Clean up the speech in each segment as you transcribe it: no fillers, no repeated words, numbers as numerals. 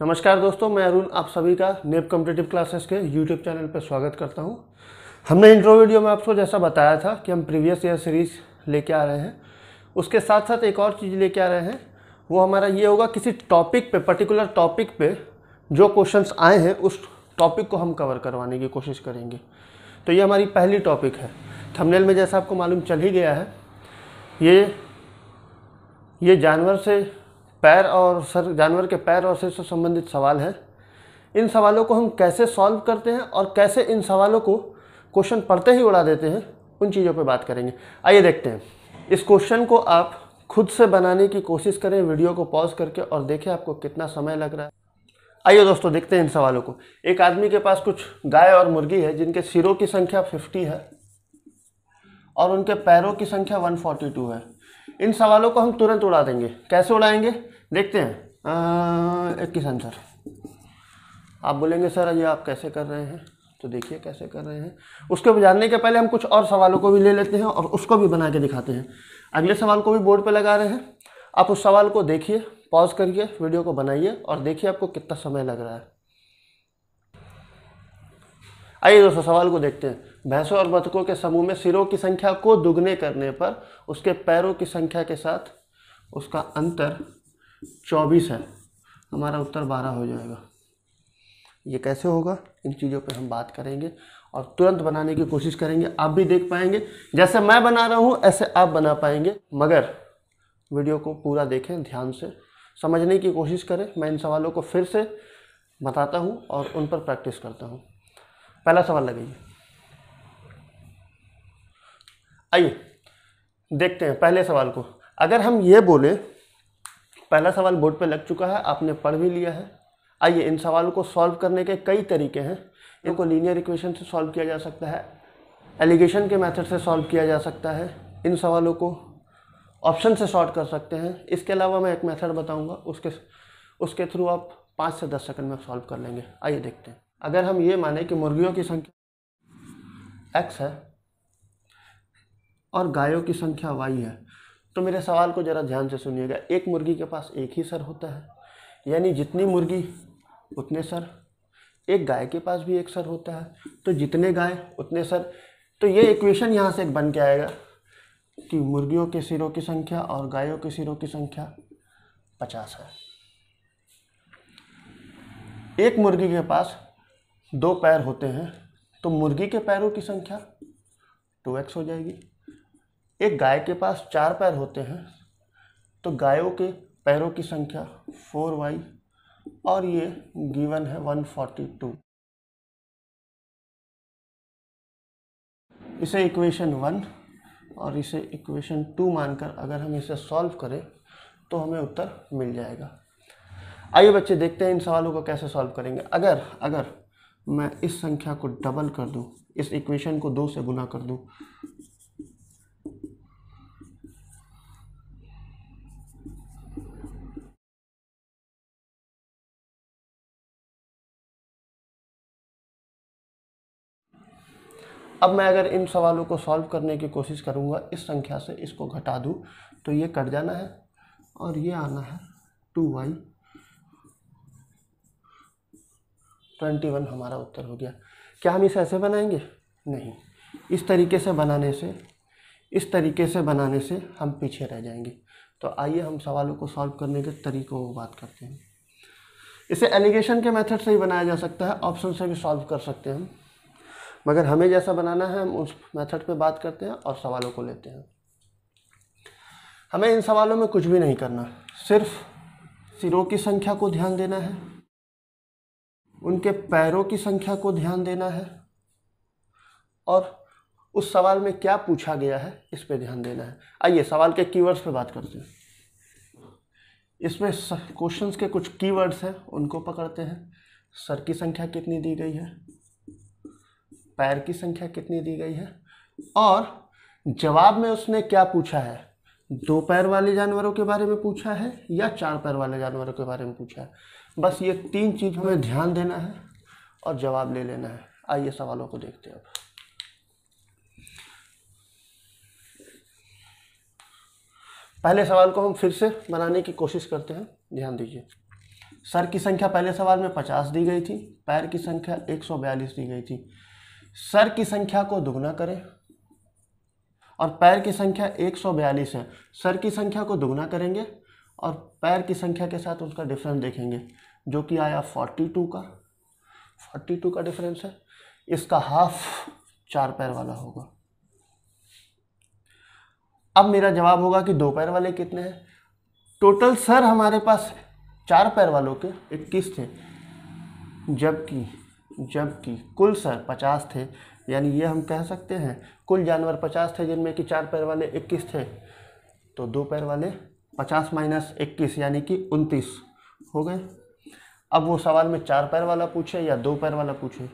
नमस्कार दोस्तों, मैं अरुण आप सभी का नेप कॉम्पिटिटिव क्लासेस के यूट्यूब चैनल पर स्वागत करता हूं। हमने इंट्रो वीडियो में आपको जैसा बताया था कि हम प्रीवियस ईयर सीरीज लेके आ रहे हैं। उसके साथ साथ एक और चीज़ लेके आ रहे हैं, वो हमारा ये होगा किसी टॉपिक पे, पर्टिकुलर टॉपिक पे जो क्वेश्चंस आए हैं उस टॉपिक को हम कवर करवाने की कोशिश करेंगे। तो ये हमारी पहली टॉपिक है। थंबनेल में जैसा आपको मालूम चल ही गया है, ये जानवर से पैर और सर, जानवर के पैर और सिर से संबंधित सवाल है। इन सवालों को हम कैसे सॉल्व करते हैं और कैसे इन सवालों को क्वेश्चन पढ़ते ही उड़ा देते हैं, उन चीज़ों पे बात करेंगे। आइए देखते हैं। इस क्वेश्चन को आप खुद से बनाने की कोशिश करें, वीडियो को पॉज करके, और देखें आपको कितना समय लग रहा है। आइए दोस्तों देखते हैं इन सवालों को। एक आदमी के पास कुछ गाय और मुर्गी है जिनके सिरों की संख्या 50 है और उनके पैरों की संख्या 142 है। इन सवालों को हम तुरंत उड़ा देंगे। कैसे उड़ाएंगे देखते हैं। एक किसान सर, आप बोलेंगे सर ये आप कैसे कर रहे हैं, तो देखिए कैसे कर रहे हैं। उसको जानने के पहले हम कुछ और सवालों को भी ले लेते हैं और उसको भी बना के दिखाते हैं। अगले सवाल को भी बोर्ड पे लगा रहे हैं, आप उस सवाल को देखिए, पॉज करिए, वीडियो को बनाइए और देखिए आपको कितना समय लग रहा है। आइए दोस्तों सवाल को देखते हैं। भैंसों और बतखों के समूह में सिरों की संख्या को दुगने करने पर उसके पैरों की संख्या के साथ उसका अंतर 24 है। हमारा उत्तर 12 हो जाएगा। ये कैसे होगा, इन चीज़ों पे हम बात करेंगे और तुरंत बनाने की कोशिश करेंगे। आप भी देख पाएंगे, जैसे मैं बना रहा हूँ ऐसे आप बना पाएंगे, मगर वीडियो को पूरा देखें, ध्यान से समझने की कोशिश करें। मैं इन सवालों को फिर से बताता हूँ और उन पर प्रैक्टिस करता हूँ। पहला सवाल लगाइए। आइए देखते हैं पहले सवाल को। अगर हम ये बोले, पहला सवाल बोर्ड पे लग चुका है, आपने पढ़ भी लिया है। आइए इन सवालों को सॉल्व करने के कई तरीके हैं। इनको लीनियर इक्वेशन से सॉल्व किया जा सकता है, एलिगेशन के मेथड से सॉल्व किया जा सकता है, इन सवालों को ऑप्शन से सॉर्ट कर सकते हैं। इसके अलावा मैं एक मेथड बताऊंगा, उसके थ्रू आप 5 से 10 सेकंड में सॉल्व कर लेंगे। आइए देखते हैं। अगर हम ये माने कि मुर्गियों की संख्या x है और गायों की संख्या y है, तो मेरे सवाल को ज़रा ध्यान से सुनिएगा। एक मुर्गी के पास एक ही सर होता है, यानी जितनी मुर्गी उतने सर। एक गाय के पास भी एक सर होता है, तो जितने गाय उतने सर। तो ये इक्वेशन यहाँ से बन के आएगा कि मुर्गियों के सिरों की संख्या और गायों के सिरों की संख्या 50 है। एक मुर्गी के पास 2 पैर होते हैं, तो मुर्गी के पैरों की संख्या 2x हो जाएगी। एक गाय के पास 4 पैर होते हैं, तो गायों के पैरों की संख्या 4y और ये गिवन है 142। इसे इक्वेशन 1 और इसे इक्वेशन 2 मानकर अगर हम इसे सॉल्व करें तो हमें उत्तर मिल जाएगा। आइए बच्चे देखते हैं इन सवालों को कैसे सॉल्व करेंगे। अगर मैं इस संख्या को डबल कर दूं, इस इक्वेशन को 2 से गुना कर दूं, अब मैं अगर इन सवालों को सॉल्व करने की कोशिश करूंगा, इस संख्या से इसको घटा दूं, तो ये कट जाना है और ये आना है 2y। 21 हमारा उत्तर हो गया। क्या हम इसे ऐसे बनाएंगे? नहीं, इस तरीके से बनाने से हम पीछे रह जाएंगे। तो आइए हम सवालों को सॉल्व करने के तरीकों को बात करते हैं। इसे एलिगेशन के मेथड से ही बनाया जा सकता है, ऑप्शन से भी सॉल्व कर सकते हैं हम, मगर हमें जैसा बनाना है हम उस मेथड पे बात करते हैं और सवालों को लेते हैं। हमें इन सवालों में कुछ भी नहीं करना, सिर्फ सिरों की संख्या को ध्यान देना है, उनके पैरों की संख्या को ध्यान देना है और उस सवाल में क्या पूछा गया है इस पे ध्यान देना है। आइए सवाल के कीवर्ड्स पे बात करते हैं। इसमें क्वेश्चंस के कुछ कीवर्ड्स हैं, उनको पकड़ते हैं। सर की संख्या कितनी दी गई है, पैर की संख्या कितनी दी गई है, और जवाब में उसने क्या पूछा है। 2 पैर वाले जानवरों के बारे में पूछा है या 4 पैर वाले जानवरों के बारे में पूछा है। बस ये 3 चीज हमें ध्यान देना है और जवाब ले लेना है। आइए सवालों को देखते हैं। अब पहले सवाल को हम फिर से बनाने की कोशिश करते हैं, ध्यान दीजिए। सर की संख्या पहले सवाल में 50 दी गई थी, पैर की संख्या 142 दी गई थी। सर की संख्या को दुगना करें और पैर की संख्या 142 है। सर की संख्या को दुगना करेंगे और पैर की संख्या के साथ उसका डिफरेंस देखेंगे, जो कि आया 42 का डिफरेंस है। इसका हाफ 4 पैर वाला होगा। अब मेरा जवाब होगा कि 2 पैर वाले कितने हैं। टोटल सर हमारे पास 4 पैर वालों के 21 थे, जबकि कुल सर 50 थे। यानी ये हम कह सकते हैं कुल जानवर 50 थे, जिनमें कि 4 पैर वाले 21 थे। तो 2 पैर वाले 50 माइनस 21 यानी कि 29 हो गए। अब वो सवाल में 4 पैर वाला पूछे या 2 पैर वाला पूछे,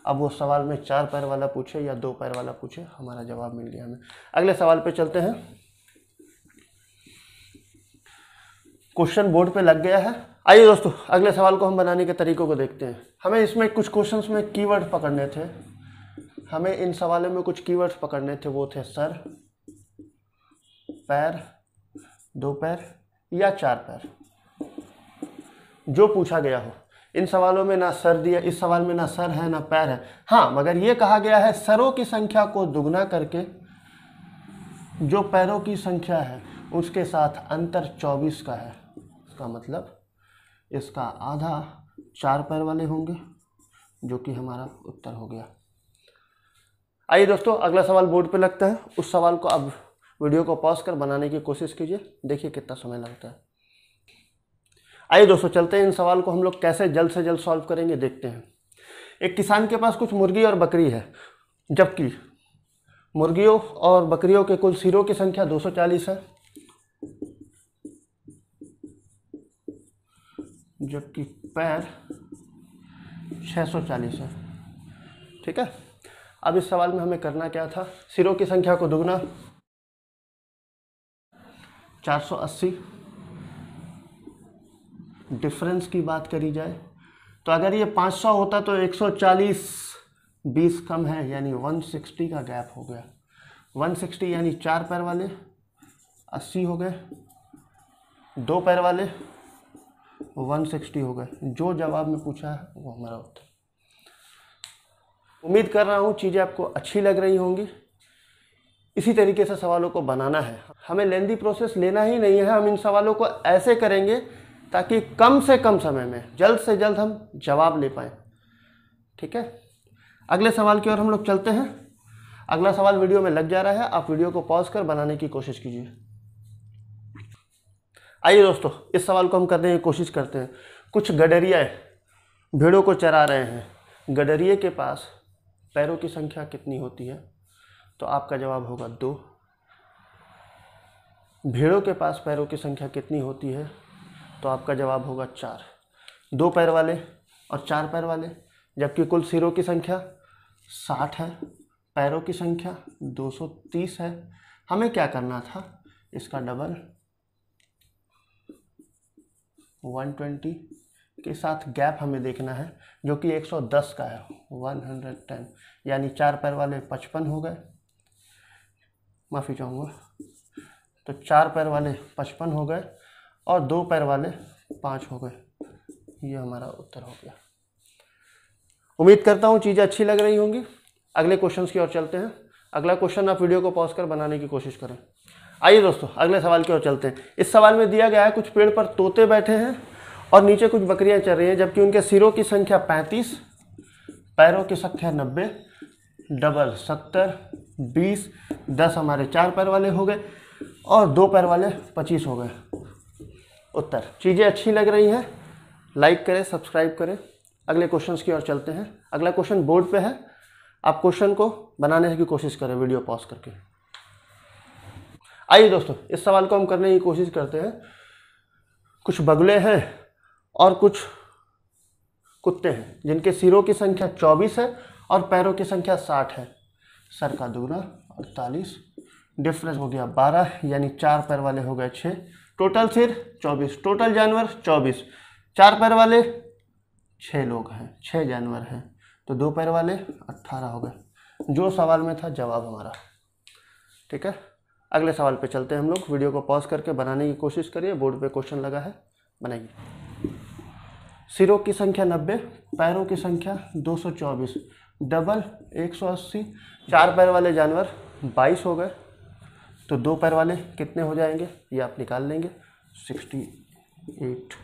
अब वो सवाल में 4 पैर वाला पूछे या 2 पैर वाला पूछे, हमारा जवाब मिल गया हमें। अगले सवाल पे चलते हैं। क्वेश्चन बोर्ड पे लग गया है। आइए दोस्तों, अगले सवाल को हम बनाने के तरीकों को देखते हैं। हमें इसमें कुछ क्वेश्चंस में कीवर्ड पकड़ने थे। हमें इन सवालों में कुछ कीवर्ड्स पकड़ने थे, वो थे सर, पैर, 2 पैर या 4 पैर, जो पूछा गया हो। इन सवालों में ना सर दिया, इस सवाल में ना सर है ना पैर है। हाँ, मगर ये कहा गया है सरों की संख्या को दुगना करके जो पैरों की संख्या है उसके साथ अंतर 24 का है। इसका मतलब इसका आधा 4 पैर वाले होंगे, जो कि हमारा उत्तर हो गया। आइए दोस्तों, अगला सवाल बोर्ड पे लगता है। उस सवाल को अब वीडियो को पॉज कर बनाने की कोशिश कीजिए, देखिए कितना समय लगता है। आइए दोस्तों, चलते हैं। इन सवाल को हम लोग कैसे जल्द से जल्द सॉल्व करेंगे देखते हैं। एक किसान के पास कुछ मुर्गी और बकरी है, जबकि मुर्गियों और बकरियों के कुल सिरों की संख्या 240 है, जबकि पैर 640 है। ठीक है। अब इस सवाल में हमें करना क्या था, सिरों की संख्या को दुगना 480, डिफरेंस की बात करी जाए तो अगर ये 500 होता तो 140 20 कम है, यानी 160 का गैप हो गया। 160 यानी 4 पैर वाले 80 हो गए, 2 पैर वाले 160 हो गए। जो जवाब में पूछा है वो हमारा उत्तर। उम्मीद कर रहा हूँ चीज़ें आपको अच्छी लग रही होंगी। इसी तरीके से सवालों को बनाना है। हमें लेंदी प्रोसेस लेना ही नहीं है। हम इन सवालों को ऐसे करेंगे ताकि कम से कम समय में जल्द से जल्द हम जवाब ले पाएँ। ठीक है। अगले सवाल की ओर हम लोग चलते हैं। अगला सवाल वीडियो में लग जा रहा है, आप वीडियो को पॉज कर बनाने की कोशिश कीजिए। आइए दोस्तों, इस सवाल को हम करने की कोशिश करते हैं। कुछ गडरिया भेड़ों को चरा रहे हैं। गडरिए के पास पैरों की संख्या कितनी होती है? तो आपका जवाब होगा 2। भेड़ों के पास पैरों की संख्या कितनी होती है? तो आपका जवाब होगा 4। 2 पैर वाले और 4 पैर वाले, जबकि कुल सिरों की संख्या 60 है, पैरों की संख्या 230 है। हमें क्या करना था, इसका डबल 120 के साथ गैप हमें देखना है, जो कि 110 का है, 110, यानी 4 पैर वाले 55 हो गए, माफ़ी चाहूँगा। तो 4 पैर वाले 55 हो गए और 2 पैर वाले 5 हो गए। ये हमारा उत्तर हो गया। उम्मीद करता हूँ चीज़ें अच्छी लग रही होंगी। अगले क्वेश्चंस की ओर चलते हैं। अगला क्वेश्चन आप वीडियो को पॉज कर बनाने की कोशिश करें। आइए दोस्तों, अगले सवाल की ओर चलते हैं। इस सवाल में दिया गया है कुछ पेड़ पर तोते बैठे हैं और नीचे कुछ बकरियां चल रही हैं, जबकि उनके सिरों की संख्या 35, पैरों की संख्या 90, डबल 70, 20, 10 हमारे 4 पैर वाले हो गए और 2 पैर वाले 25 हो गए। उत्तर। चीज़ें अच्छी लग रही हैं, लाइक करें, सब्सक्राइब करें। अगले क्वेश्चंस की ओर चलते हैं। अगला क्वेश्चन बोर्ड पे है, आप क्वेश्चन को बनाने की कोशिश करें वीडियो पॉज करके। आइए दोस्तों, इस सवाल को हम करने की कोशिश करते हैं। कुछ बगुले हैं और कुछ कुत्ते हैं, जिनके सिरों की संख्या 24 है और पैरों की संख्या 60 है। सर का दुगना 48, डिफरेंस हो गया 12, यानी 4 पैर वाले हो गए 6, टोटल सिर 24, टोटल जानवर 24, 4 पैर वाले 6 लोग हैं, 6 जानवर हैं, तो 2 पैर वाले 18 हो गए। जो सवाल में था जवाब हमारा। ठीक है। अगले सवाल पे चलते हैं हम लोग। वीडियो को पॉज करके बनाने की कोशिश करिए। बोर्ड पे क्वेश्चन लगा है, बनाइए। सिरों की संख्या 90, पैरों की संख्या 224, डबल 180, 4 पैर वाले जानवर 22 हो गए। तो 2 पैर वाले कितने हो जाएंगे ये आप निकाल लेंगे, 68।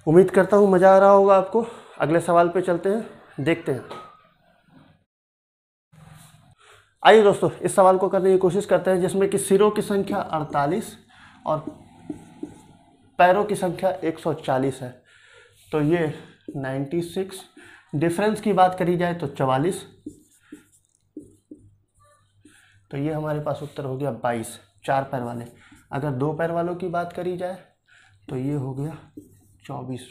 उम्मीद करता हूँ मज़ा आ रहा होगा आपको। अगले सवाल पे चलते हैं, देखते हैं। आइए दोस्तों, इस सवाल को करने की कोशिश करते हैं, जिसमें कि सिरों की संख्या 48 और पैरों की संख्या 140 है। तो ये 96, डिफरेंस की बात करी जाए तो 44, तो ये हमारे पास उत्तर हो गया 22, 4 पैर वाले। अगर 2 पैर वालों की बात करी जाए तो ये हो गया 24।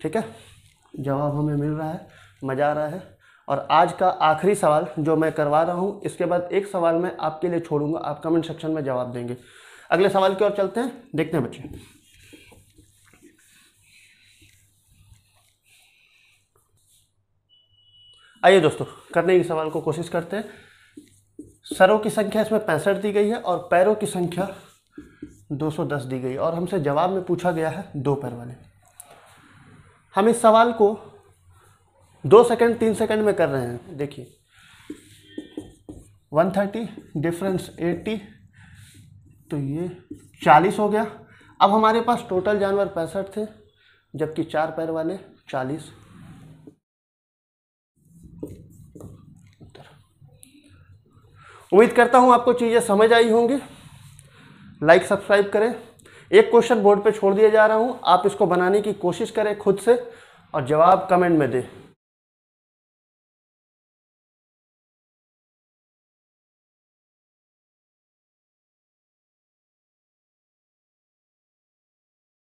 ठीक है, जवाब हमें मिल रहा है, मज़ा आ रहा है। और आज का आखिरी सवाल जो मैं करवा रहा हूँ, इसके बाद एक सवाल मैं आपके लिए छोड़ूंगा, आप कमेंट सेक्शन में जवाब देंगे। अगले सवाल की ओर चलते हैं, देखते हैं बच्चे। आइए दोस्तों, करने की सवाल को कोशिश करते हैं। सरों की संख्या इसमें 65 दी गई है और पैरों की संख्या 210 दी गई, और हमसे जवाब में पूछा गया है 2 पैर वाले। हम इस सवाल को 2 सेकंड 3 सेकंड में कर रहे हैं। देखिए 130 डिफरेंस 80, तो ये 40 हो गया। अब हमारे पास टोटल जानवर 65 थे, जबकि 4 पैर वाले 40। उम्मीद करता हूँ आपको चीज़ें समझ आई होंगी। लाइक सब्सक्राइब करें। एक क्वेश्चन बोर्ड पे छोड़ दिया जा रहा हूँ, आप इसको बनाने की कोशिश करें खुद से और जवाब कमेंट में दें।